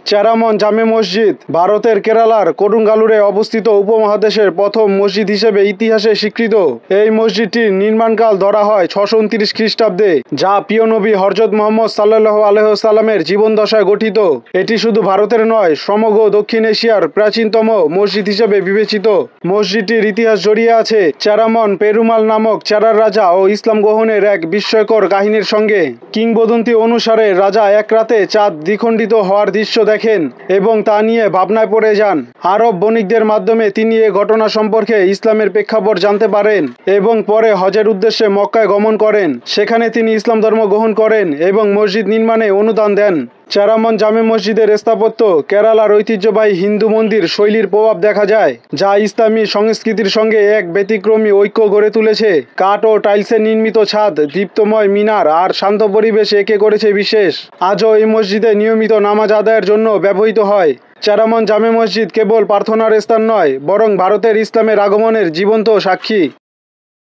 চেরামন জামে মসজিদ ভারতের কেরালার করুঙ্গালুরে অবস্থিত উপমহাদেশের প্রথম মসজিদ হিসেবে ইতিহাসে স্বীকৃত। এই মসজিদটির নির্মাণকাল ধরা হয় 629 খ্রিস্টাব্দে, যা প্রিয় নবী হযরত মুহাম্মদ সাল্লাল্লাহু আলাইহি ওয়াসাল্লামের জীবদ্দশায় গঠিত। এটি শুধু ভারতের নয়, সমগ্র দক্ষিণ এশিয়ার প্রাচীনতম মসজিদ হিসেবে বিবেচিত। মসজিদটির ইতিহাস জড়িয়ে আছে চেরামন পেরুমাল নামক চেরার রাজা ও ইসলাম গ্রহণের এক বিস্ময়কর কাহিনীর সঙ্গে। কিংবদন্তি অনুসারে রাজা এক রাতে চাঁদ দ্বিখণ্ডিত হওয়ার দৃশ্য দেখেন এবং তা নিয়ে ভাবনায় পড়ে যান। আরব বণিকদের মাধ্যমে তিনি এ ঘটনা সম্পর্কে ইসলামের প্রেক্ষাপট জানতে পারেন এবং পরে হজের উদ্দেশ্যে মক্কায় গমন করেন। সেখানে তিনি ইসলাম ধর্ম গ্রহণ করেন এবং মসজিদ নির্মাণে অনুদান দেন। চেরামন জামে মসজিদের স্থাপত্য কেরালার ঐতিহ্যবাহী হিন্দু মন্দির শৈলীর প্রভাব দেখা যায়, যা ইসলামী সংস্কৃতির সঙ্গে এক ব্যতিক্রমী ঐক্য গড়ে তুলেছে। কাঠ ও টাইলসের নির্মিত ছাদ, দীপ্তময় মিনার আর শান্ত পরিবেশ একে করেছে বিশেষ। আজও এই মসজিদে নিয়মিত নামাজ আদায়ের জন্য ব্যবহৃত হয়। চেরামন জামে মসজিদ কেবল প্রার্থনার স্থান নয়, বরং ভারতের ইসলামের আগমনের জীবন্ত সাক্ষী।